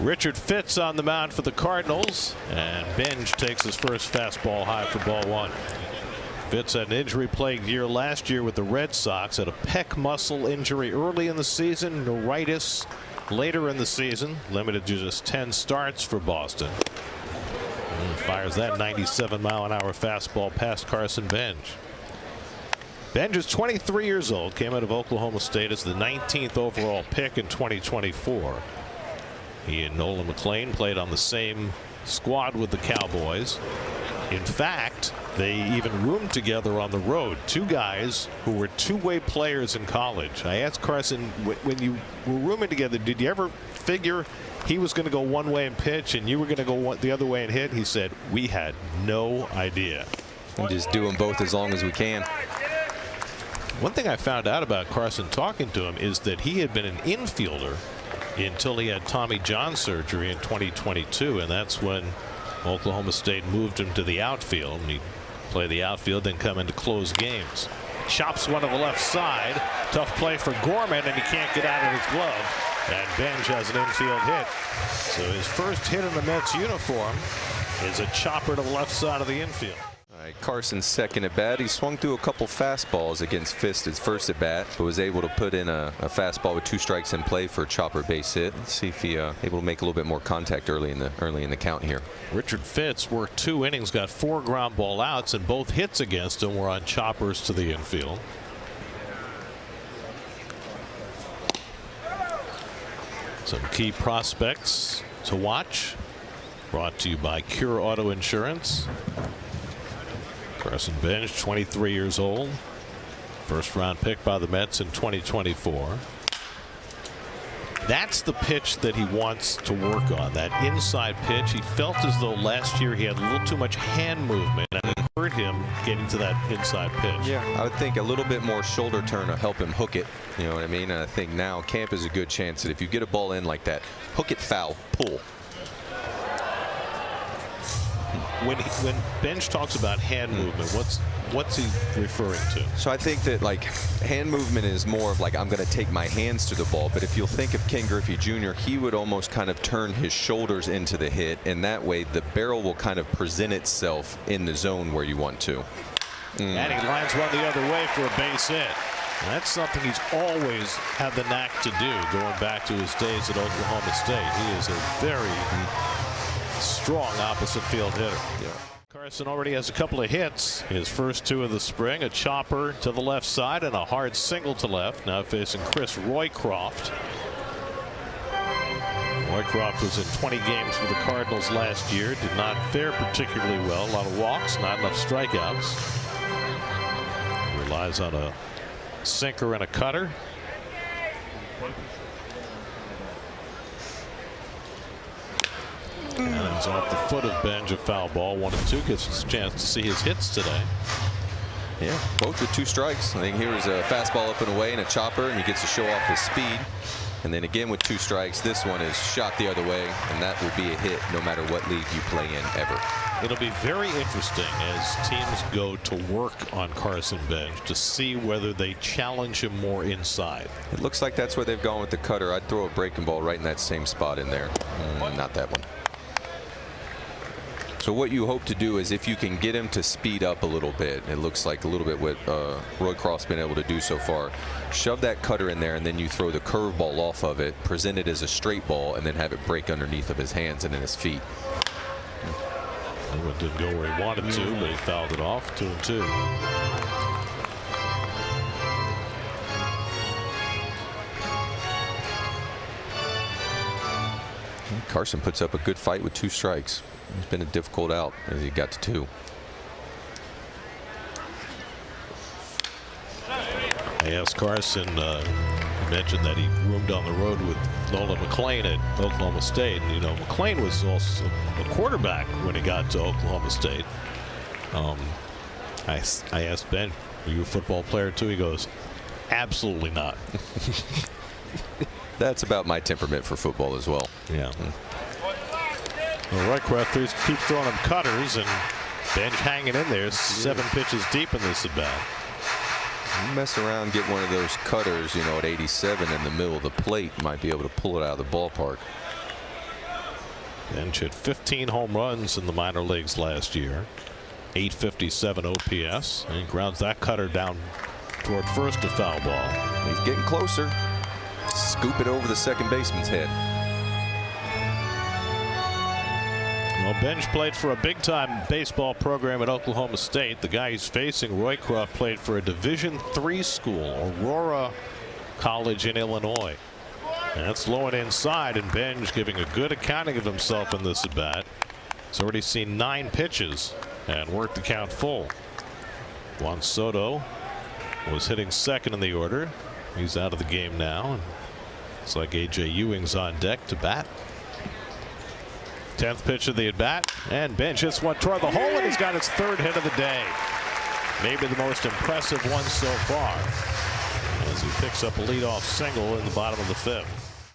Richard Fitz on the mound for the Cardinals, and Benge takes his first fastball high for ball one. Fitz had an injury-plagued year last year with the Red Sox, had a pec muscle injury early in the season, neuritis later in the season, limited to just 10 starts for Boston. And fires that 97-mile-an-hour fastball past Carson Benge. Benge is 23 years old, came out of Oklahoma State as the 19th overall pick in 2024. He and Nolan McLean played on the same squad with the Cowboys. In fact, they even roomed together on the road. Two guys who were two-way players in college. I asked Carson, when you were rooming together, did you ever figure he was going to go one way and pitch and you were going to go the other way and hit? He said, we had no idea. We just do them both as long as we can. One thing I found out about Carson talking to him is that he had been an infielder until he had Tommy John surgery in 2022, and that's when Oklahoma State moved him to the outfield. And he'd play the outfield, then come into close games. Chops one to the left side. Tough play for Gorman, and he can't get out of his glove. And Benge has an infield hit. So his first hit in the Mets uniform is a chopper to the left side of the infield. Carson's second at bat. He swung through a couple fastballs against Fist his first at bat, but was able to put in a fastball with 2 strikes in play for a chopper base hit. Let's see if he able to make a little bit more contact early in the count here. Richard Fitz worked 2 innings, got 4 ground ball outs, and both hits against him were on choppers to the infield. Some key prospects to watch, brought to you by Cure Auto Insurance. Carson Benge, 23 years old, first round pick by the Mets in 2024. That's the pitch that he wants to work on, that inside pitch. He felt as though last year he had a little too much hand movement, and it hurt him getting to that inside pitch. Yeah, I would think a little bit more shoulder turn to help him hook it. You know what I mean? And I think now Camp is a good chance that if you get a ball in like that, hook it foul, pull. When Benge talks about hand movement, what's he referring to? So I think that like hand movement is more of like I'm going to take my hands to the ball, but if you'll think of Ken Griffey Jr., he would almost kind of turn his shoulders into the hit, and that way the barrel will kind of present itself in the zone where you want to. And he lines one the other way for a base hit. And that's something he's always had the knack to do, going back to his days at Oklahoma State. He is a very strong opposite field hitter. Yeah. Carson already has a couple of hits. His first 2 of the spring, a chopper to the left side and a hard single to left. Now facing Chris Roycroft. Roycroft was in 20 games for the Cardinals last year. Did not fare particularly well. A lot of walks, not enough strikeouts. Relies on a sinker and a cutter. And it's off the foot of Benge, a foul ball. 1-2, gives us a chance to see his hits today. Yeah, both with 2 strikes. I think here is a fastball up and away and a chopper, and he gets to show off his speed. And then again with 2 strikes, this one is shot the other way, and that will be a hit no matter what league you play in ever. It'll be very interesting as teams go to work on Carson Benge to see whether they challenge him more inside. It looks like that's where they've gone with the cutter. I'd throw a breaking ball right in that same spot in there. Not that one. So what you hope to do is if you can get him to speed up a little bit, it looks like a little bit what Roycroft's been able to do so far. Shove that cutter in there, and then you throw the curveball off of it, present it as a straight ball, and then have it break underneath of his hands and in his feet. That one didn't go where he wanted to, but he fouled it off. 2-2. Carson puts up a good fight with 2 strikes. It's been a difficult out as he got to 2. I asked Carson, he mentioned that he roomed on the road with Nolan McLean at Oklahoma State. And, you know, McLean was also a quarterback when he got to Oklahoma State. I asked Ben, are you a football player too? He goes, absolutely not. That's about my temperament for football as well. Yeah. Well, Roycroft keeps throwing him cutters, and Benge hanging in there, 7 pitches deep in this at bat. You mess around, get one of those cutters, you know, at 87 in the middle of the plate, you might be able to pull it out of the ballpark. Bench hit 15 home runs in the minor leagues last year. 857 OPS. And he grounds that cutter down toward first to foul ball. He's getting closer. Scoop it over the second baseman's head. Well, Benge played for a big-time baseball program at Oklahoma State. The guy he's facing, Roycroft, played for a Division III school, Aurora College in Illinois. And that's low and inside, and Benge giving a good accounting of himself in this at bat. He's already seen 9 pitches and worked the count full. Juan Soto was hitting second in the order. He's out of the game now. It's like A.J. Ewing's on deck to bat. 10th pitch of the at bat, and Benge hits one toward the hole, and he's got his 3rd hit of the day. Maybe the most impressive one so far, as he picks up a leadoff single in the bottom of the 5th.